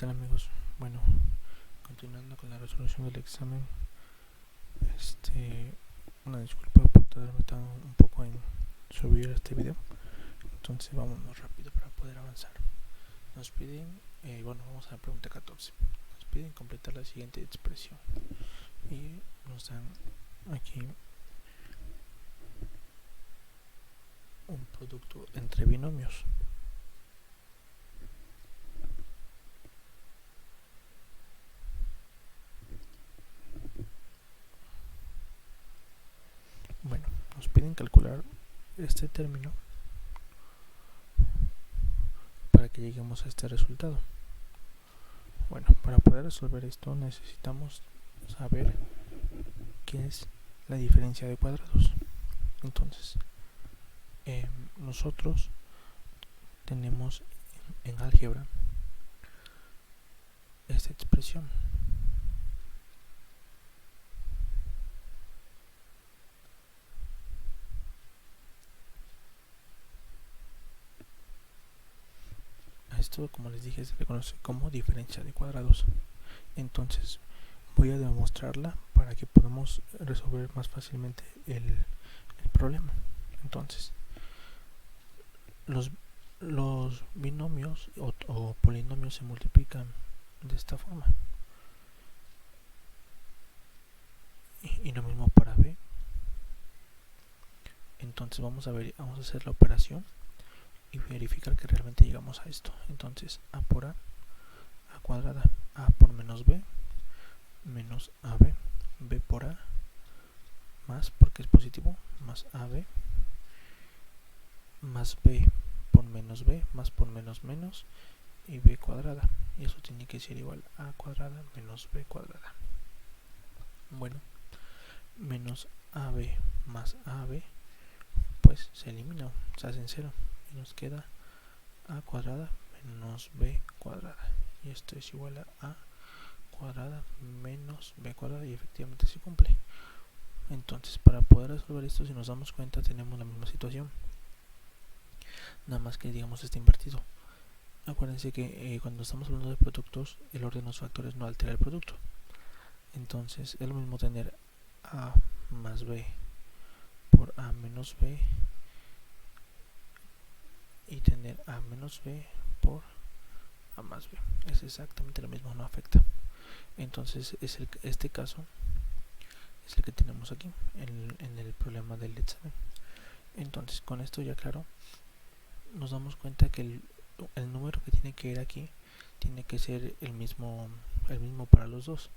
tal amigos? Bueno, continuando con la resolución del examen, una disculpa por tardarme un poco en subir este video, entonces vámonos rápido para poder avanzar. Nos piden, vamos a la pregunta 14, nos piden completar la siguiente expresión y nos dan aquí un producto entre binomios. Bueno, nos piden calcular este término para que lleguemos a este resultado. Bueno, para poder resolver esto necesitamos saber qué es la diferencia de cuadrados. Entonces, nosotros tenemos en álgebra esta expresión. Esto, como les dije, se le conoce como diferencia de cuadrados. Entonces voy a demostrarla para que podamos resolver más fácilmente el problema. Entonces, los binomios o polinomios se multiplican de esta forma. Y lo mismo para b. Entonces vamos a hacer la operación y verificar que realmente llegamos a esto. Entonces a por a cuadrada, a por menos b, menos ab, b por a, más, porque es positivo, más ab, más b por menos b, más por menos menos, y b cuadrada. Y eso tiene que ser igual a cuadrada menos b cuadrada. Bueno, menos ab más ab, pues se elimina, se hacen cero, y nos queda a cuadrada menos b cuadrada. Y esto es igual a cuadrada menos b cuadrada, y efectivamente se cumple. Entonces, para poder resolver esto, si nos damos cuenta, tenemos la misma situación, nada más que digamos está invertido. Acuérdense que cuando estamos hablando de productos, el orden de los factores no altera el producto. Entonces es lo mismo tener a más b por a menos b y tener a menos b por a más b. Es exactamente lo mismo, no afecta. Entonces este caso es el que tenemos aquí en el problema del examen. Entonces, con esto ya claro, nos damos cuenta que el número que tiene que ir aquí tiene que ser el mismo para los dos.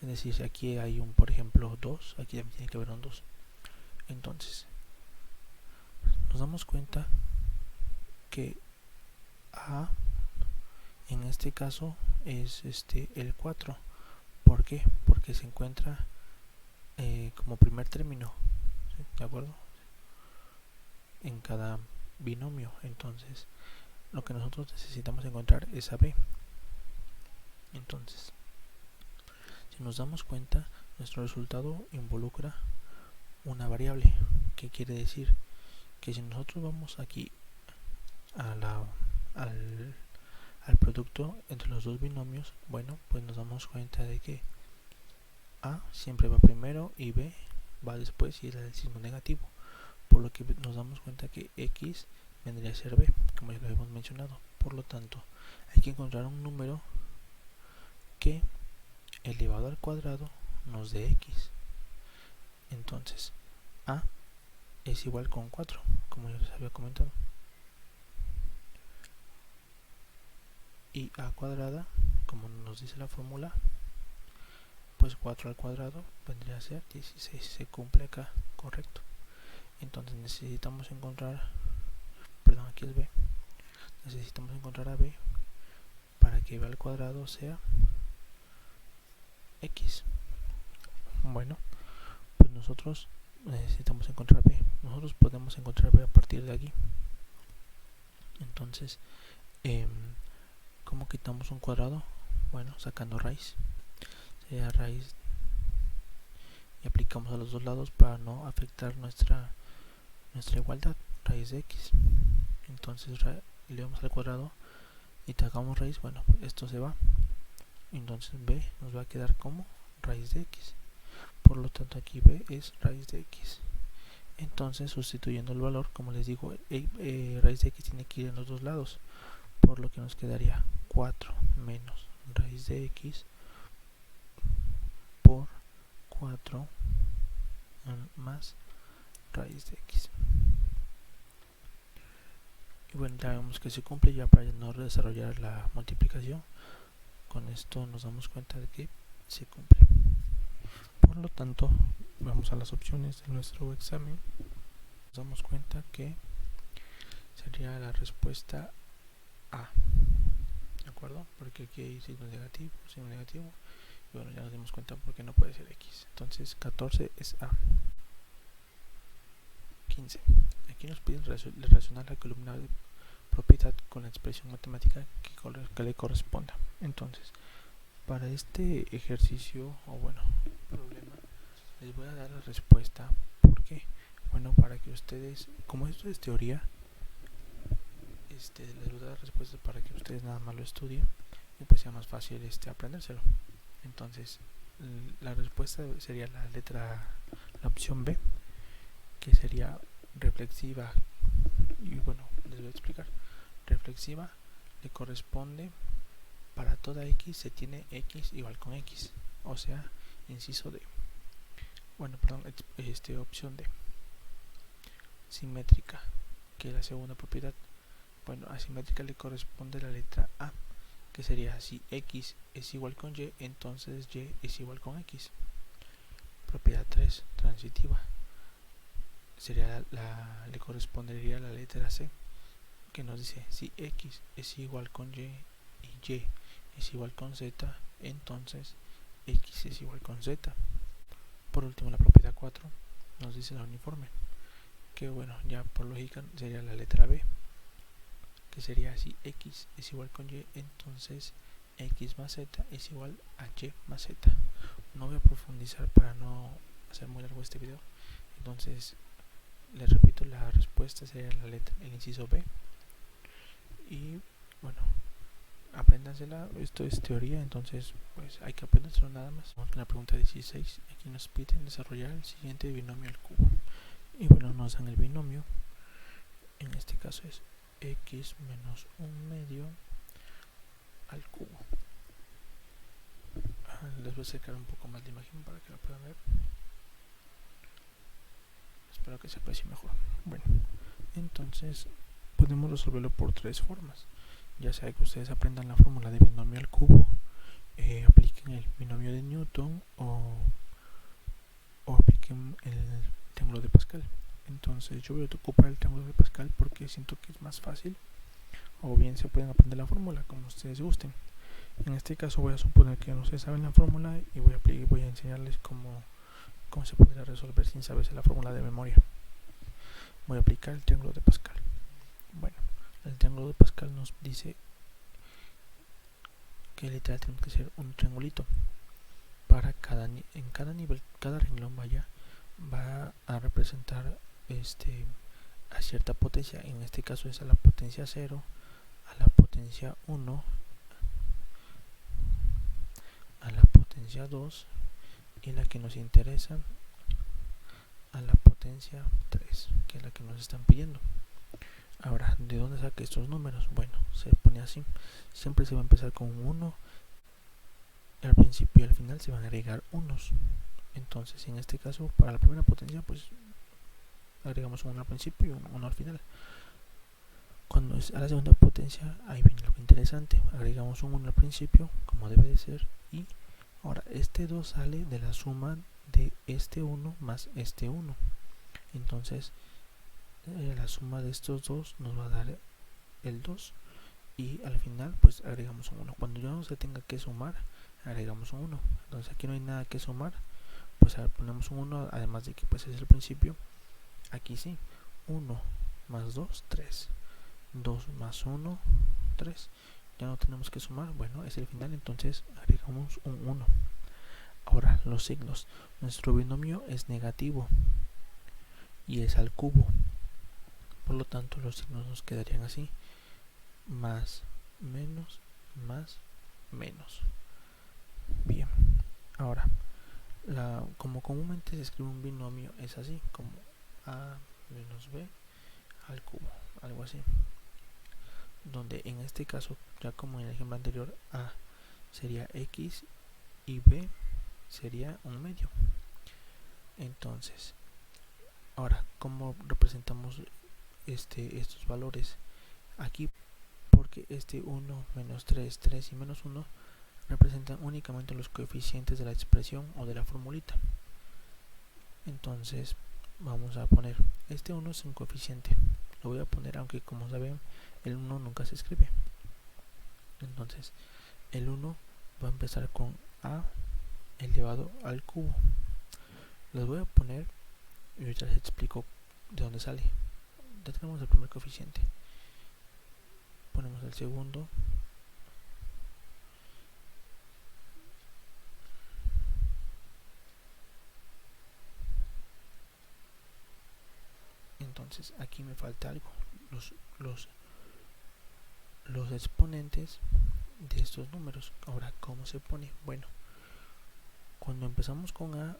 Es decir, si aquí hay por ejemplo 2, aquí también tiene que haber un 2. Entonces, nos damos cuenta que a en este caso es el 4. ¿Por qué? Porque se encuentra como primer término, ¿sí? ¿De acuerdo? En cada binomio. Entonces, lo que nosotros necesitamos encontrar es a b. Entonces, si nos damos cuenta, nuestro resultado involucra una variable. ¿Qué quiere decir? Que si nosotros vamos aquí al producto entre los dos binomios, bueno, pues nos damos cuenta de que a siempre va primero y b va después y es el signo negativo, por lo que nos damos cuenta que x vendría a ser b, como ya lo hemos mencionado. Por lo tanto, hay que encontrar un número que elevado al cuadrado nos dé x. Entonces a es igual con 4, como ya les había comentado, y a cuadrada, como nos dice la fórmula, pues 4 al cuadrado vendría a ser 16. Se cumple acá, correcto. Entonces necesitamos encontrar, perdón, aquí es b, necesitamos encontrar a b para que b al cuadrado sea x. Bueno, pues nosotros necesitamos encontrar b. Nosotros podemos encontrar b a partir de aquí. Entonces, ¿cómo quitamos un cuadrado? Bueno, sacando raíz. Sería raíz y aplicamos a los dos lados para no afectar nuestra igualdad. Raíz de x. Entonces elevamos al cuadrado y sacamos raíz, bueno, esto se va, entonces b nos va a quedar como raíz de x, por lo tanto aquí b es raíz de x. Entonces, sustituyendo el valor, como les digo, raíz de x tiene que ir en los dos lados, por lo que nos quedaría 4 menos raíz de x por 4 más raíz de x. Y bueno, ya vemos que se cumple. Ya para no desarrollar la multiplicación, con esto nos damos cuenta de que se cumple. Por lo tanto, vamos a las opciones de nuestro examen. Nos damos cuenta que sería la respuesta A, ¿de acuerdo? Porque aquí hay signo negativo, y bueno, ya nos dimos cuenta porque no puede ser X. Entonces 14 es A. 15. Aquí nos piden relacionar la columna de propiedad con la expresión matemática que le corresponda. Entonces, para este ejercicio, o bueno, problema, les voy a dar la respuesta. ¿Por qué? Bueno, para que ustedes, como esto es teoría, les voy a dar respuestas para que ustedes nada más lo estudien y pues sea más fácil aprendérselo. Entonces, la respuesta sería la opción B, que sería reflexiva. Y bueno, les voy a explicar. Reflexiva le corresponde para toda x se tiene x igual con x, o sea, inciso D. Bueno, perdón, opción D. Simétrica, que es la segunda propiedad. Bueno, a simétrica le corresponde la letra A, que sería si x es igual con y, entonces y es igual con x. Propiedad 3, transitiva, sería le correspondería la letra C, que nos dice si x es igual con y es igual con z, entonces x es igual con z. Por último, la propiedad 4 nos dice la uniforme, que bueno, ya por lógica sería la letra B, que sería si x es igual con y, entonces x más z es igual a y más z. No voy a profundizar para no hacer muy largo este video, entonces les repito, la respuesta sería el inciso B. Y bueno, apréndansela, esto es teoría, entonces pues hay que aprendérselo nada más. Vamos con la pregunta 16, aquí nos piden desarrollar el siguiente binomio al cubo. Y bueno, nos dan el binomio, en este caso es x menos 1/2 al cubo. Les voy a acercar un poco más la imagen para que la puedan ver. Espero que se aprecie mejor. Bueno, entonces podemos resolverlo por tres formas. Ya sea que ustedes aprendan la fórmula de binomio al cubo, apliquen el binomio de Newton o apliquen el triángulo de Pascal. Entonces yo voy a ocupar el triángulo de Pascal porque siento que es más fácil, o bien se pueden aprender la fórmula como ustedes gusten. En este caso voy a suponer que no se saben la fórmula y voy a enseñarles cómo se podría resolver sin saberse la fórmula de memoria. Voy a aplicar el triángulo de Pascal. Bueno, el triángulo de Pascal nos dice que literal tiene que ser un triangulito. Para en cada nivel, cada renglón va a representar a cierta potencia. En este caso es a la potencia 0, a la potencia 1, a la potencia 2 y la que nos interesa a la potencia 3, que es la que nos están pidiendo. Ahora, ¿de dónde saqué estos números? Bueno, se pone así. Siempre se va a empezar con un 1. Al principio y al final se van a agregar unos. Entonces, en este caso, para la primera potencia, pues agregamos un 1 al principio y un 1 al final. Cuando es a la segunda potencia, ahí viene lo interesante. Agregamos un 1 al principio, como debe de ser. Y ahora, este 2 sale de la suma de este 1 más este 1. Entonces, la suma de estos dos nos va a dar el 2. Y al final, pues agregamos un 1. Cuando ya no se tenga que sumar, agregamos un 1. Entonces, aquí no hay nada que sumar. Pues ponemos un 1, además de que pues es el principio. Aquí sí, 1 más 2, 3. 2 más 1, 3. Ya no tenemos que sumar, bueno, es el final, entonces agregamos un 1. Ahora, los signos. Nuestro binomio es negativo y es al cubo. Por lo tanto, los signos nos quedarían así. Más menos, más, menos. Bien, ahora, como comúnmente se escribe un binomio, es así, como a menos b al cubo, algo así. Donde en este caso, ya como en el ejemplo anterior, a sería x y b sería un medio. Entonces, ahora, ¿cómo representamos estos valores? Aquí, porque 1, menos 3, 3 y menos 1 representan únicamente los coeficientes de la expresión o de la formulita. Entonces, vamos a poner, 1 es un coeficiente. Lo voy a poner, aunque como saben, el 1 nunca se escribe. Entonces, el 1 va a empezar con a elevado al cubo. Les voy a poner y ahorita les explico de dónde sale. Ya tenemos el primer coeficiente. Ponemos el segundo. Entonces aquí me falta algo. Los exponentes de estos números. Ahora, ¿cómo se pone? Bueno, cuando empezamos con a,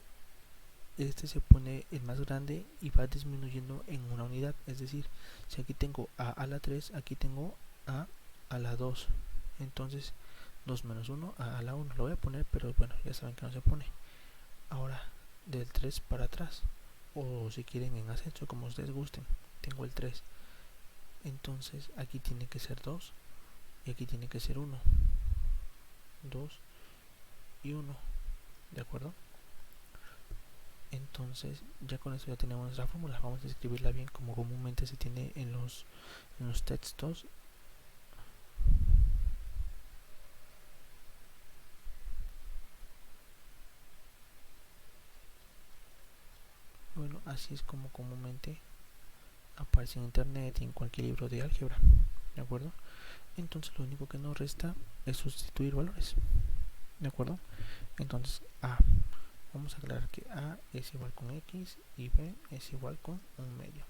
se pone el más grande y va disminuyendo en una unidad. Es decir, si aquí tengo a la 3, aquí tengo a la 2. Entonces 2 menos 1 a la 1. Lo voy a poner, pero bueno, ya saben que no se pone. Ahora, del 3 para atrás, o si quieren en ascenso, como ustedes gusten, tengo el 3. Entonces aquí tiene que ser 2 y aquí tiene que ser 1. 2 y 1. ¿De acuerdo? Entonces ya con esto ya tenemos nuestra fórmula. Vamos a escribirla bien como comúnmente se tiene en los textos. Bueno, así es como comúnmente aparece en internet y en cualquier libro de álgebra. ¿De acuerdo? Entonces lo único que nos resta es sustituir valores. ¿De acuerdo? Entonces a, vamos a aclarar que a es igual con x y b es igual con un medio.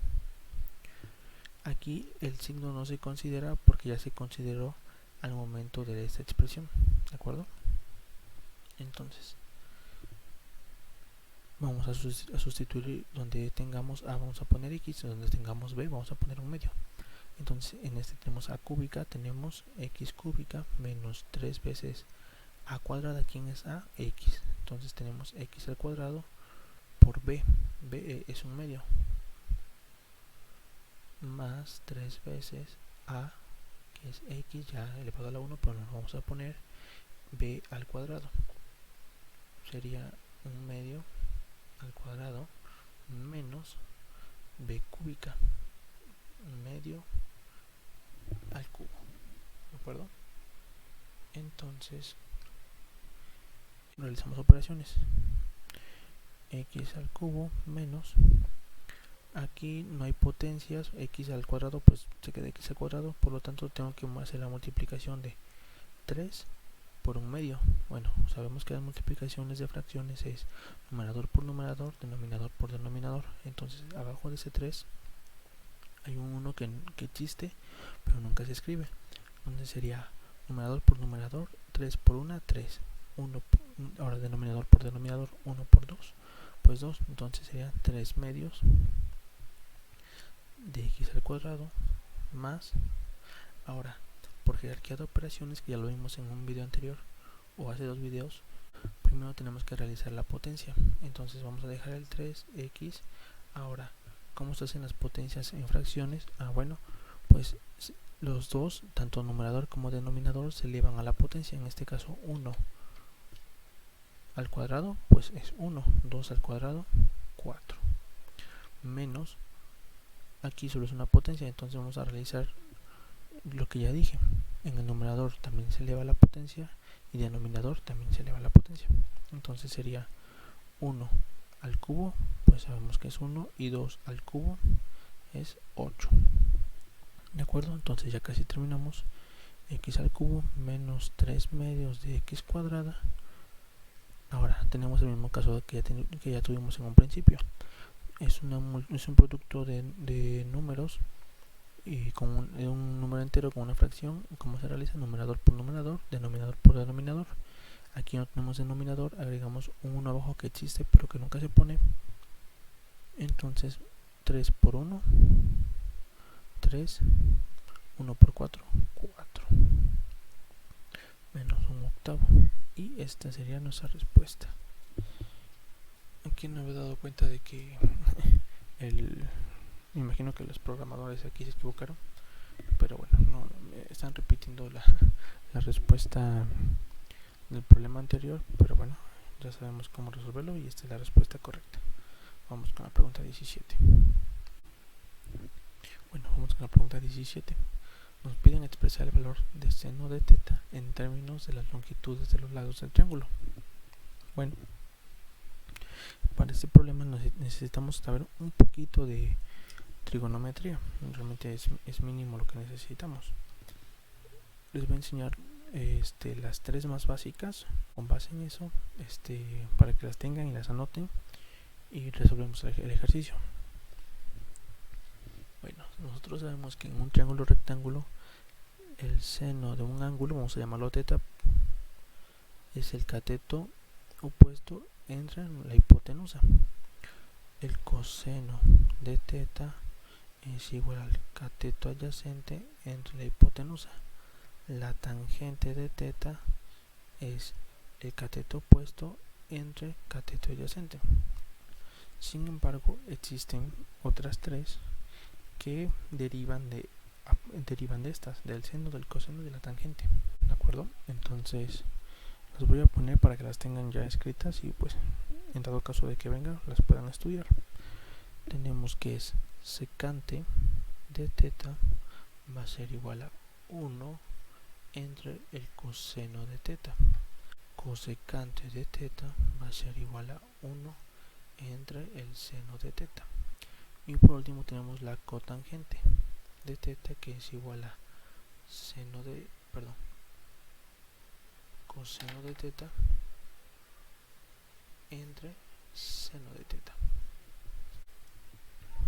Aquí el signo no se considera porque ya se consideró al momento de esta expresión. ¿De acuerdo? Entonces vamos a sustituir donde tengamos a, vamos a poner x, donde tengamos b vamos a poner un medio. Entonces en este tenemos a cúbica, tenemos x cúbica menos 3 veces a cuadrada. ¿Quién es a? X. Entonces tenemos x al cuadrado por b, b es un medio, más 3 veces a, que es x ya elevado a la 1, pero nos vamos a poner b al cuadrado. Sería un medio al cuadrado menos b cúbica, un medio al cubo. ¿De acuerdo? Entonces realizamos operaciones. X al cubo menos, aquí no hay potencias, x al cuadrado pues se queda x al cuadrado, por lo tanto tengo que hacer la multiplicación de 3 por un medio. Bueno, sabemos que las multiplicaciones de fracciones es numerador por numerador, denominador por denominador. Entonces abajo de ese 3 hay un 1 que existe pero nunca se escribe. Entonces sería numerador por numerador, 3 por 1, 3. 1, ahora denominador por denominador, 1 por 2, pues 2. Entonces serían 3 medios de x al cuadrado más, ahora por jerarquía de operaciones, que ya lo vimos en un video anterior o hace 2 videos, primero tenemos que realizar la potencia. Entonces vamos a dejar el 3x. Ahora, ¿cómo se hacen las potencias en fracciones? Bueno, pues los dos, tanto numerador como denominador, se elevan a la potencia. En este caso 1 al cuadrado pues es 1, 2 al cuadrado 4, menos, aquí solo es una potencia, entonces vamos a realizar lo que ya dije. En el numerador también se eleva la potencia y denominador también se eleva la potencia. Entonces sería 1 al cubo, pues sabemos que es 1, y 2 al cubo es 8. ¿De acuerdo? Entonces ya casi terminamos. X al cubo menos 3 medios de x cuadrada. Ahora tenemos el mismo caso que ya tuvimos en un principio. Es un producto de números y con un número entero con una fracción, ¿cómo se realiza? Numerador por numerador, denominador por denominador. Aquí no tenemos denominador, agregamos un 1 abajo que existe pero que nunca se pone. Entonces 3 por 1, 3, 1 por 4, 4, menos un octavo. Y esta sería nuestra respuesta. Aquí no me he dado cuenta de que me imagino que los programadores aquí se equivocaron, pero bueno, no están repitiendo la respuesta del problema anterior, pero bueno, ya sabemos cómo resolverlo y esta es la respuesta correcta. Vamos con la pregunta 17. Bueno, vamos con la pregunta 17. Nos piden expresar el valor de seno de teta en términos de las longitudes de los lados del triángulo. Bueno, para este problema necesitamos saber un poquito de trigonometría. Realmente es mínimo lo que necesitamos. Les voy a enseñar las tres más básicas con base en eso, para que las tengan y las anoten y resolvemos el ejercicio. Bueno, nosotros sabemos que en un triángulo rectángulo el seno de un ángulo, vamos a llamarlo teta, es el cateto opuesto entre la hipotenusa. El coseno de teta es igual al cateto adyacente entre la hipotenusa. La tangente de teta es el cateto opuesto entre cateto adyacente. Sin embargo, existen otras tres que derivan de estas, del seno, del coseno y de la tangente. ¿De acuerdo? Entonces las voy a poner para que las tengan ya escritas y pues en dado caso de que vengan las puedan estudiar. Tenemos que es secante de teta va a ser igual a 1 entre el coseno de teta. Cosecante de teta va a ser igual a 1 entre el seno de teta. Y por último tenemos la cotangente de teta, que es igual a coseno de teta entre seno de teta.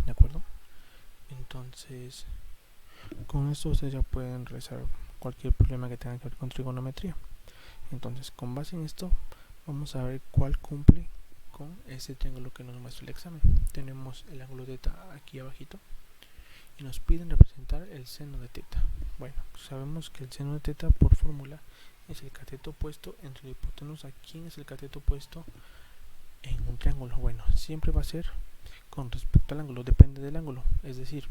¿De acuerdo? Entonces, con esto ustedes ya pueden realizar cualquier problema que tenga que ver con trigonometría. Entonces, con base en esto, vamos a ver cuál cumple con ese triángulo que nos muestra el examen. Tenemos el ángulo teta aquí abajito y nos piden representar el seno de teta. Bueno, sabemos que el seno de teta por fórmula es el cateto opuesto entre la hipotenusa. ¿Quién es el cateto opuesto en un triángulo? Bueno, siempre va a ser con respecto al ángulo, depende del ángulo. Es decir,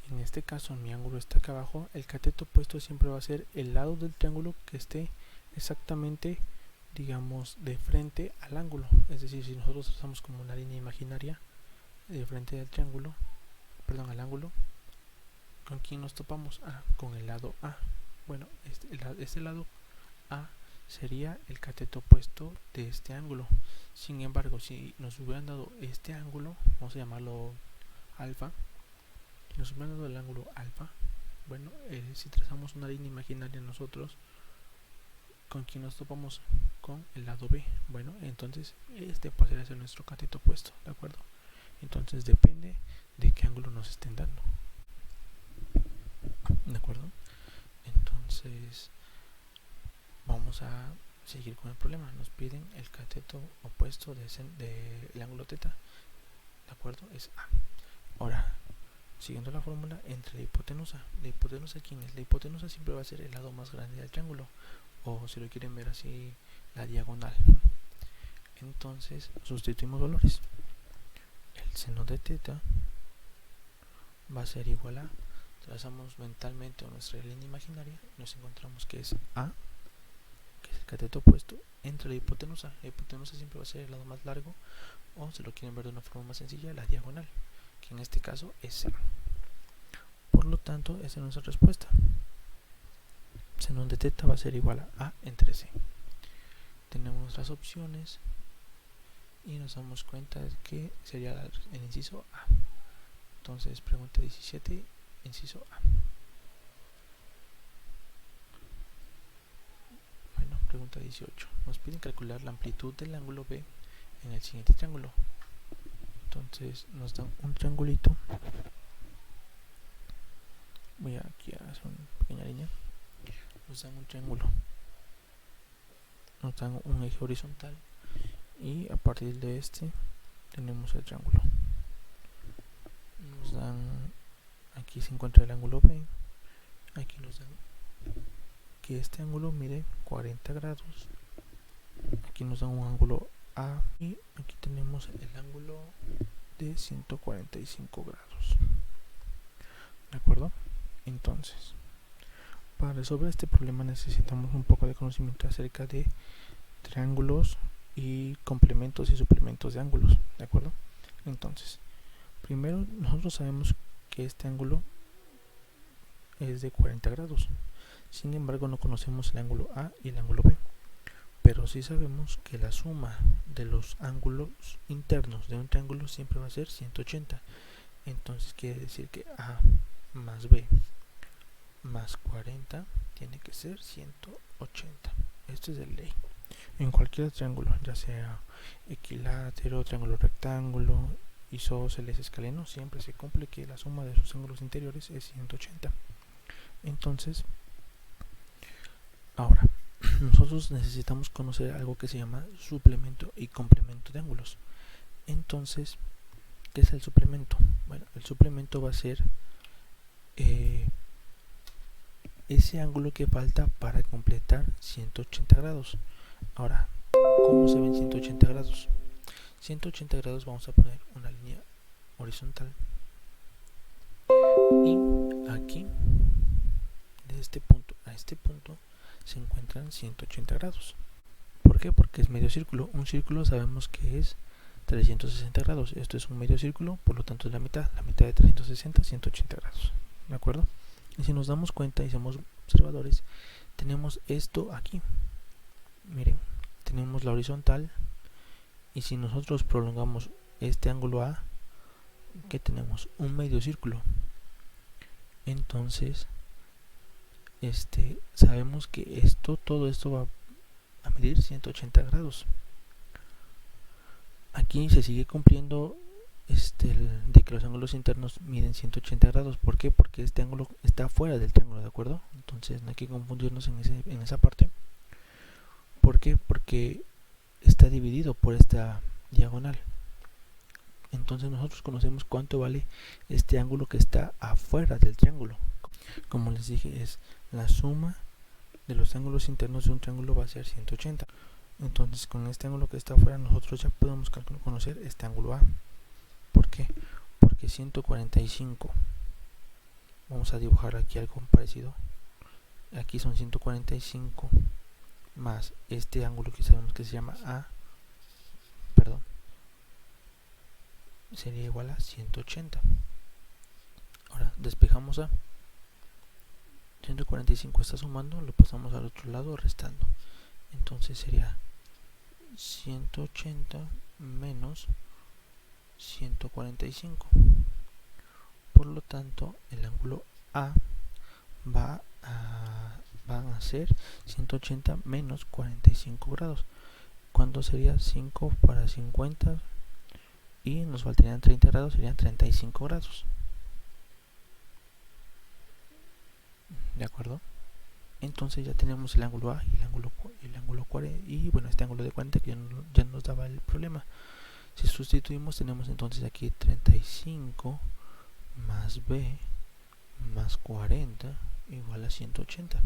en este caso mi ángulo está acá abajo, el cateto opuesto siempre va a ser el lado del triángulo que esté exactamente, digamos, de frente al ángulo. Es decir, si nosotros trazamos como una línea imaginaria de frente al triángulo, perdón, al ángulo, ¿con quién nos topamos? Con el lado A. Bueno, este lado A sería el cateto opuesto de este ángulo. Sin embargo, si nos hubieran dado este ángulo, vamos a llamarlo alfa, si nos hubieran dado el ángulo alfa, bueno, si trazamos una línea imaginaria nosotros, ¿con quién nos topamos? Con el lado B. Bueno, entonces este pasaría a ser nuestro cateto opuesto, ¿de acuerdo? Entonces depende de qué ángulo nos estén dando, ¿de acuerdo? Entonces vamos a seguir con el problema. Nos piden el cateto opuesto del ángulo teta, ¿de acuerdo? Es A. Ahora, siguiendo la fórmula, entre la hipotenusa. ¿La hipotenusa quién es? La hipotenusa siempre va a ser el lado más grande del triángulo, o si lo quieren ver así, la diagonal. Entonces sustituimos valores. El seno de teta va a ser igual a, trazamos mentalmente nuestra línea imaginaria, nos encontramos que es A, que es el cateto opuesto, entre la hipotenusa. La hipotenusa siempre va a ser el lado más largo, o si lo quieren ver de una forma más sencilla, la diagonal, que en este caso es C. Por lo tanto, esa es nuestra respuesta. Seno de teta va a ser igual a entre C. Tenemos nuestras opciones y nos damos cuenta de que sería el inciso A. Entonces, pregunta 17, inciso A. Bueno, pregunta 18. Nos piden calcular la amplitud del ángulo B en el siguiente triángulo. Entonces, nos dan un triangulito voy aquí a hacer una pequeña línea. Nos dan un triángulo, nos dan un eje horizontal y a partir de este tenemos el triángulo. Nos dan, aquí se encuentra el ángulo B, aquí nos dan que este ángulo mide 40 grados, aquí nos dan un ángulo A y aquí tenemos el ángulo de 145 grados. ¿De acuerdo? Entonces, para resolver este problema necesitamos un poco de conocimiento acerca de triángulos y complementos y suplementos de ángulos. ¿De acuerdo? Entonces, primero nosotros sabemos que este ángulo es de 40 grados. Sin embargo, no conocemos el ángulo A y el ángulo B. Pero sí sabemos que la suma de los ángulos internos de un triángulo siempre va a ser 180. Entonces quiere decir que A más B más 40 tiene que ser 180. Esto es de ley. En cualquier triángulo, ya sea equilátero, triángulo rectángulo, isósceles, escaleno, siempre se cumple que la suma de sus ángulos interiores es 180. Entonces, ahora, nosotros necesitamos conocer algo que se llama suplemento y complemento de ángulos. Entonces, ¿qué es el suplemento? Bueno, el suplemento va a ser ese ángulo que falta para completar 180 grados. Ahora, ¿cómo se ven 180 grados? 180 grados vamos a poner una línea horizontal y aquí, de este punto a este punto, se encuentran 180 grados. ¿Por qué? Porque es medio círculo. Un círculo sabemos que es 360 grados. Esto es un medio círculo, por lo tanto es la mitad de 360, 180 grados. ¿De acuerdo? Y si nos damos cuenta y somos observadores, tenemos esto aquí. Miren, tenemos la horizontal y si nosotros prolongamos este ángulo A, ¿qué tenemos? Un medio círculo. Entonces, sabemos que todo esto va a medir 180 grados. Aquí se sigue cumpliendo de que los ángulos internos miden 180 grados. ¿Por qué? Porque este ángulo está fuera del triángulo, ¿de acuerdo? Entonces no hay que confundirnos en esa parte. ¿Por qué? Porque está dividido por esta diagonal. Entonces nosotros conocemos cuánto vale este ángulo que está afuera del triángulo. Como les dije, es la suma de los ángulos internos de un triángulo va a ser 180. Entonces con este ángulo que está afuera nosotros ya podemos conocer este ángulo A. ¿Por qué? Porque 145, vamos a dibujar aquí algo parecido. Aquí son 145 más este ángulo que sabemos que se llama A, perdón, sería igual a 180. Ahora despejamos A. 145 está sumando, lo pasamos al otro lado restando. Entonces sería 180 menos 145. Por lo tanto, el ángulo A van a ser 180 menos 45 grados. ¿Cuánto sería? 5 para 50 y nos faltarían 30 grados, serían 35 grados. ¿De acuerdo? Entonces ya tenemos el ángulo A y el ángulo 40 y bueno, este ángulo de 40 que ya nos daba el problema. Si sustituimos tenemos entonces aquí 35 más B más 40 igual a 180.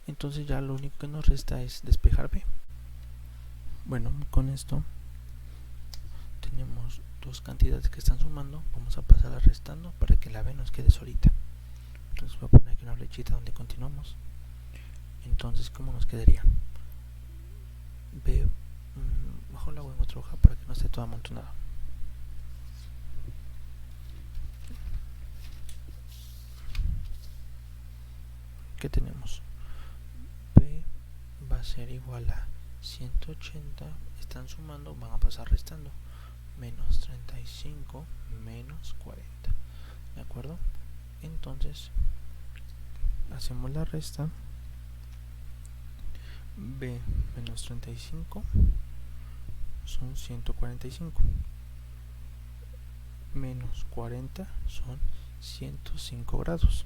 Entonces ya lo único que nos resta es despejar B. Bueno, con esto tenemos dos cantidades que están sumando. Vamos a pasar a restando para que la B nos quede solita. Entonces voy a poner aquí una flechita donde continuamos. Entonces, ¿cómo nos quedaría? B, mejor la hago en otra hoja para que no esté toda amontonada. ¿Qué tenemos? B va a ser igual a 180, están sumando, van a pasar restando, menos 35 menos 40. ¿De acuerdo? Entonces, hacemos la resta. B menos 35 son 145 menos 40 son 105 grados.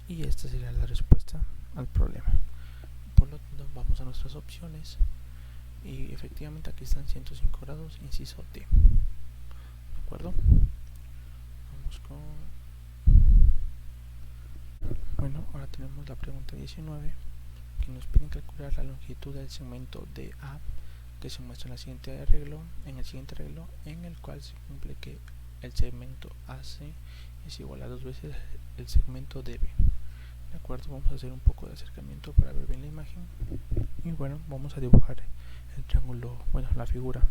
Y esta sería la respuesta al problema. Por lo tanto, vamos a nuestras opciones y efectivamente aquí están 105 grados, inciso D. ¿De acuerdo? Vamos con... Bueno, ahora tenemos la pregunta 19, que nos piden calcular la longitud del segmento DA, que se muestra en el siguiente arreglo, en el cual se cumple que el segmento AC es igual a 2 veces el segmento DB. De acuerdo, vamos a hacer un poco de acercamiento para ver bien la imagen. Y bueno, vamos a dibujar el triángulo, bueno, la figura,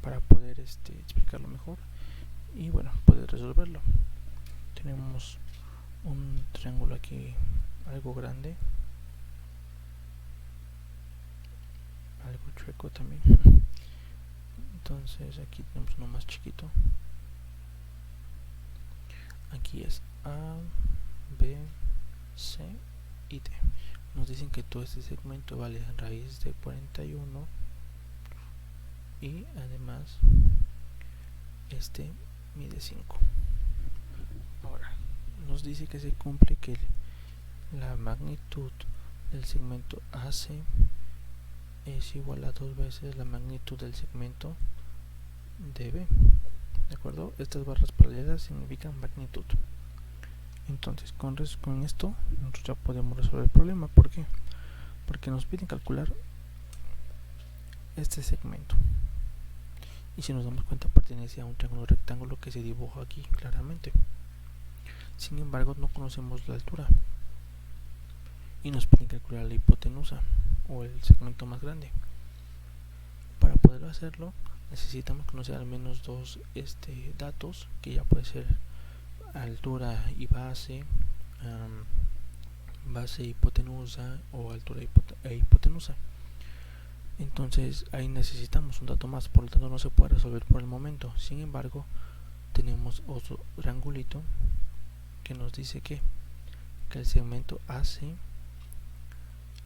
para poder explicarlo mejor y bueno, poder resolverlo. Tenemos un triángulo aquí algo grande, algo chueco también. Entonces aquí tenemos uno más chiquito. Aquí es A, B, C y D. Nos dicen que todo este segmento vale raíz de 41 y además este mide 5. Ahora nos dice que se cumple que la magnitud del segmento AC es igual a 2 veces la magnitud del segmento DB. ¿De acuerdo? Estas barras paralelas significan magnitud. Entonces con esto nosotros ya podemos resolver el problema. ¿Por qué? Porque nos piden calcular este segmento y si nos damos cuenta pertenece a un triángulo rectángulo que se dibuja aquí claramente. Sin embargo, no conocemos la altura y nos piden calcular la hipotenusa o el segmento más grande. Para poder hacerlo necesitamos conocer al menos dos datos, que ya puede ser altura y base, base e hipotenusa o altura e hipotenusa. Entonces ahí necesitamos un dato más, por lo tanto no se puede resolver por el momento. Sin embargo, tenemos otro triangulito que nos dice que el segmento AC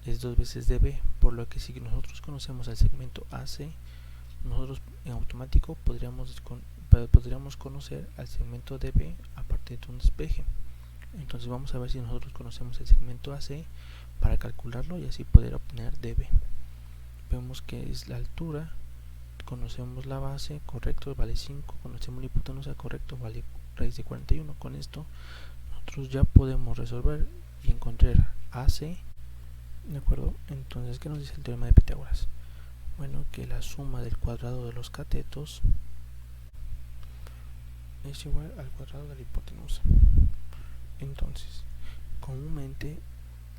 es 2 veces DB, por lo que si nosotros conocemos el segmento AC, nosotros en automático podríamos conocer al segmento DB a partir de un despeje. Entonces vamos a ver si nosotros conocemos el segmento AC para calcularlo y así poder obtener DB. Vemos que es la altura, conocemos la base, correcto, vale 5, conocemos la hipotenusa, correcto, vale raíz de 41. Con esto nosotros ya podemos resolver y encontrar AC. ¿De acuerdo? Entonces, ¿qué nos dice el teorema de Pitágoras? Bueno, que la suma del cuadrado de los catetos es igual al cuadrado de la hipotenusa. Entonces, comúnmente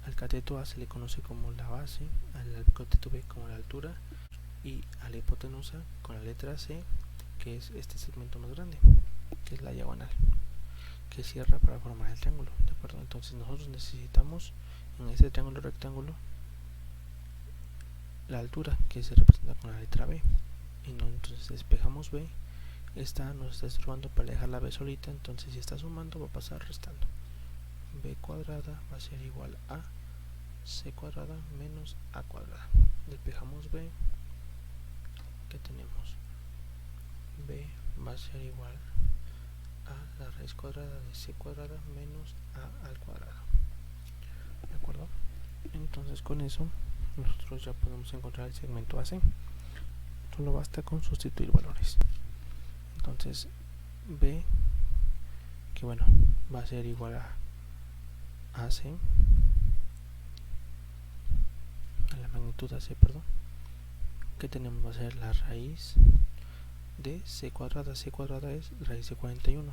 al cateto A se le conoce como la base, al cateto B como la altura y a la hipotenusa con la letra C, que es este segmento más grande, que es la diagonal, que cierra para formar el triángulo. ¿De acuerdo? Entonces nosotros necesitamos en este triángulo rectángulo la altura, que se representa con la letra B, y entonces despejamos B. Esta nos está estorbando para dejar la B solita, entonces si está sumando va a pasar restando. B cuadrada va a ser igual a C cuadrada menos A cuadrada. Despejamos B, que tenemos B va a ser igual a la raíz cuadrada de C cuadrada menos A al cuadrado. ¿De acuerdo? Entonces con eso nosotros ya podemos encontrar el segmento AC. Solo basta con sustituir valores. Entonces B, que bueno, va a ser igual a AC, a la magnitud AC, perdón, que tenemos va a ser la raíz de C cuadrada. C cuadrada es raíz de 41.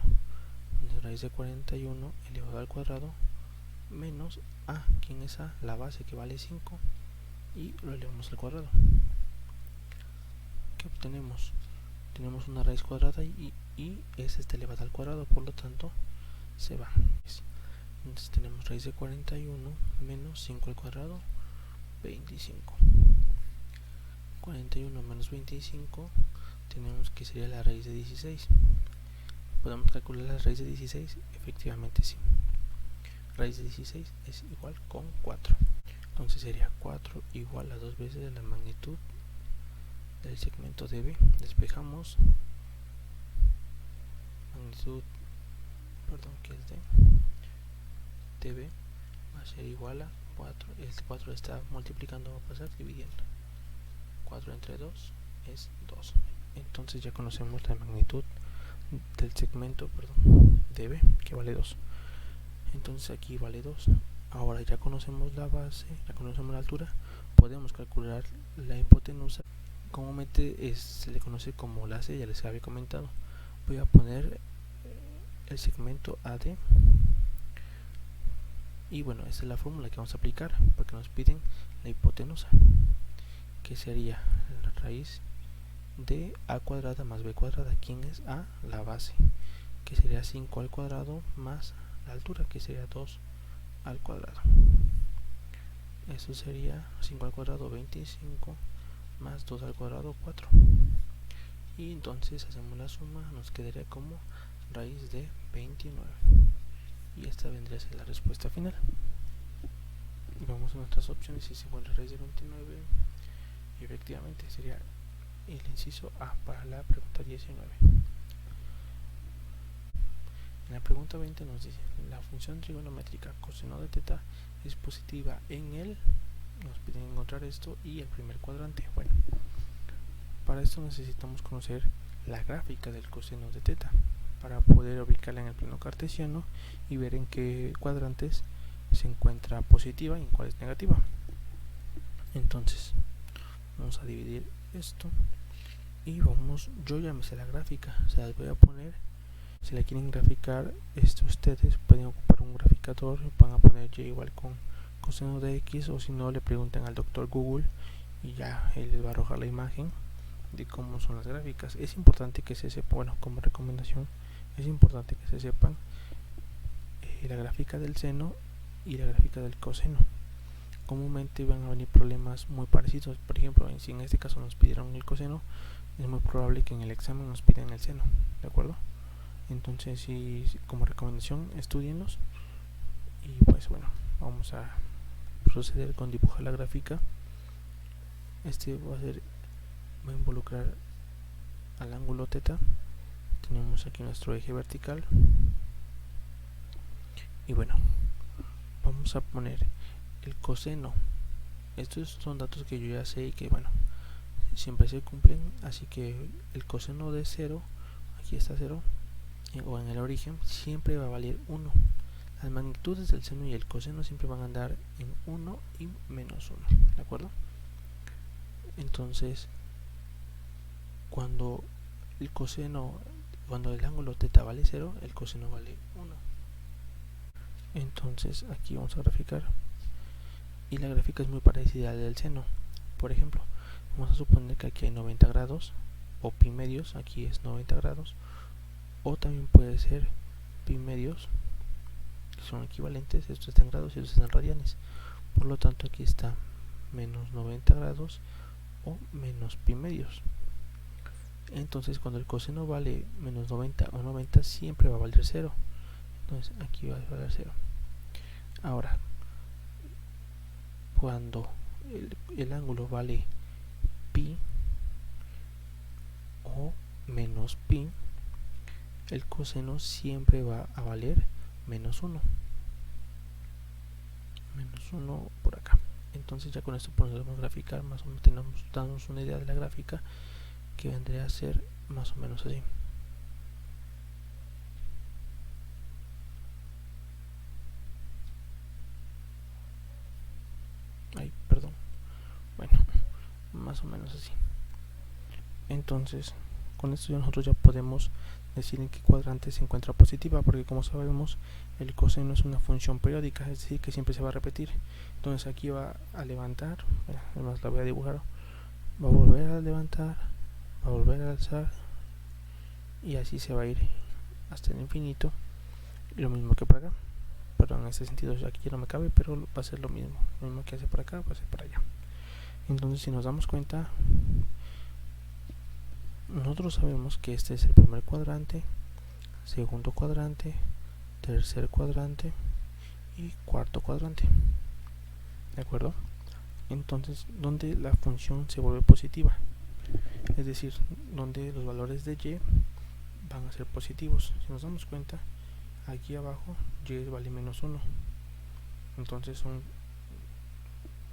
Entonces, raíz de 41 elevado al cuadrado menos A, ¿quién es A? La base, que vale 5, y lo elevamos al cuadrado. ¿Qué obtenemos? Tenemos una raíz cuadrada y esa está elevada al cuadrado, por lo tanto se va. Entonces tenemos raíz de 41 menos 5 al cuadrado, 25. 41 menos 25 tenemos que sería la raíz de 16. ¿Podemos calcular la raíz de 16? Efectivamente sí. Raíz de 16 es igual con 4. Entonces sería 4 igual a 2 veces la magnitud del segmento DB, despejamos magnitud, perdón, que es de DB va a ser igual a 4. Este 4 está multiplicando, va a pasar dividiendo. 4 entre 2 es 2. Entonces ya conocemos la magnitud del segmento, perdón, DB, que vale 2. Entonces aquí vale 2. Ahora ya conocemos la base, ya conocemos la altura, podemos calcular la hipotenusa. Comúnmente se le conoce como la C, ya les había comentado. Voy a poner el segmento AD. Y bueno, esta es la fórmula que vamos a aplicar porque nos piden la hipotenusa, que sería la raíz de a cuadrada más b cuadrada. ¿Quién es a? La base, que sería 5 al cuadrado más la altura, que sería 2 al cuadrado. Eso sería 5 al cuadrado 25 más 2 al cuadrado 4. Y entonces hacemos la suma, nos quedaría como raíz de 29. Y esta vendría a ser la respuesta final. Vamos a nuestras opciones. Si se encuentra raíz de 29, y efectivamente sería el inciso A para la pregunta 19. En la pregunta 20 nos dice: la función trigonométrica coseno de teta es positiva en el, nos piden encontrar esto y el primer cuadrante. Bueno, para esto necesitamos conocer la gráfica del coseno de teta para poder ubicarla en el plano cartesiano y ver en qué cuadrantes se encuentra positiva y en cuál es negativa. Entonces vamos a dividir esto y vamos, yo ya me sé la gráfica, se las voy a poner. Si la quieren graficar ustedes pueden ocupar un graficador, van a poner y igual con coseno de x, o si no le preguntan al doctor Google y ya él les va a arrojar la imagen de cómo son las gráficas. Es importante que se sepa, bueno, como recomendación es importante que se sepan la gráfica del seno y la gráfica del coseno. Comúnmente van a venir problemas muy parecidos. Por ejemplo, si en este caso nos pidieron el coseno, es muy probable que en el examen nos pidan el seno, ¿de acuerdo? Entonces, si como recomendación, estudienlos. Y pues bueno, vamos a proceder con dibujar la gráfica. Va a involucrar al ángulo θ. Tenemos aquí nuestro eje vertical. Y bueno, vamos a poner el coseno. Estos son datos que yo ya sé y que bueno, siempre se cumplen. Así que el coseno de 0, aquí está 0, o en el origen, siempre va a valer 1. Las magnitudes del seno y el coseno siempre van a andar en 1 y menos 1, ¿de acuerdo? Entonces, cuando el ángulo θ vale 0, el coseno vale 1. Entonces aquí vamos a graficar, y la gráfica es muy parecida a la del seno. Por ejemplo, vamos a suponer que aquí hay 90 grados o pi medios, aquí es 90 grados, o también puede ser pi medios, que son equivalentes, estos están en grados y estos están en radianes. Por lo tanto aquí está menos 90 grados o menos pi medios. Entonces cuando el coseno vale menos 90 o 90, siempre va a valer 0. Entonces aquí va a valer 0. Ahora, cuando el ángulo vale pi o menos pi, el coseno siempre va a valer menos 1. Menos 1 por acá. Entonces ya con esto podemos graficar, más o menos damos una idea de la gráfica, que vendría a ser más o menos así. Ay, perdón. Bueno, más o menos así. Entonces, con esto ya nosotros ya podemos decir en qué cuadrante se encuentra positiva, porque como sabemos el coseno es una función periódica, es decir que siempre se va a repetir. Entonces aquí va a levantar, además la voy a dibujar, va a volver a levantar, va a volver a alzar, y así se va a ir hasta el infinito. Y lo mismo que por acá, pero en este sentido aquí ya no me cabe, pero va a ser lo mismo que hace por acá, va a ser para allá. Entonces si nos damos cuenta, nosotros sabemos que este es el primer cuadrante, segundo cuadrante, tercer cuadrante y cuarto cuadrante, ¿de acuerdo? Entonces, ¿dónde la función se vuelve positiva? es decir, donde los valores de y van a ser positivos. Si nos damos cuenta, aquí abajo y vale -1, entonces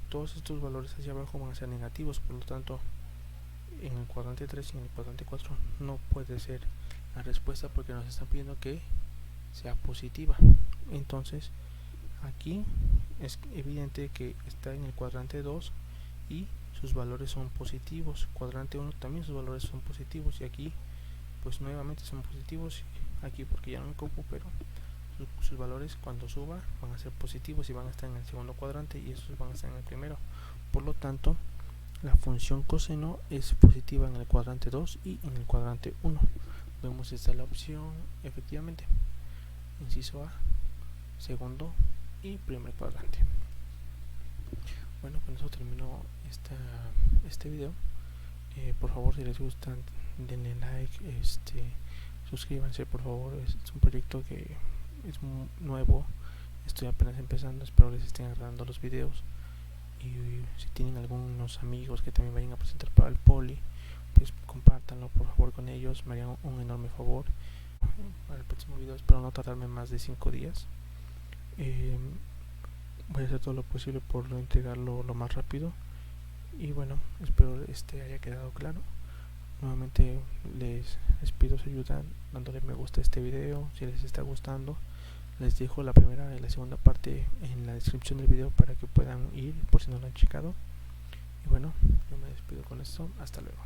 todos estos valores hacia abajo van a ser negativos, por lo tanto en el cuadrante 3 y en el cuadrante 4 no puede ser la respuesta, porque nos están pidiendo que sea positiva. Entonces aquí es evidente que está en el cuadrante 2 y sus valores son positivos. Cuadrante 1 también sus valores son positivos, y aquí pues nuevamente son positivos, aquí porque ya no me ocupo, pero sus valores cuando suba van a ser positivos y van a estar en el segundo cuadrante, y esos van a estar en el primero. Por lo tanto, la función coseno es positiva en el cuadrante 2 y en el cuadrante 1. Vemos esta la opción, efectivamente, inciso A, segundo y primer cuadrante. Bueno, con eso terminó este video. Por favor, si les gusta, denle like, suscríbanse por favor. Es un proyecto que es nuevo, estoy apenas empezando, espero les estén agradando los videos, y si tienen algunos amigos que también vayan a presentar para el poli, pues compártanlo por favor con ellos, me harían un enorme favor. Para el próximo video espero no tardarme más de 5 días. Voy a hacer todo lo posible por entregarlo lo más rápido, y bueno, espero haya quedado claro. Nuevamente les pido su ayuda dándole me gusta a este video. Si les está gustando, les dejo la primera y la segunda parte en la descripción del video para que puedan ir por si no lo han checado. Y bueno, yo me despido con esto, hasta luego.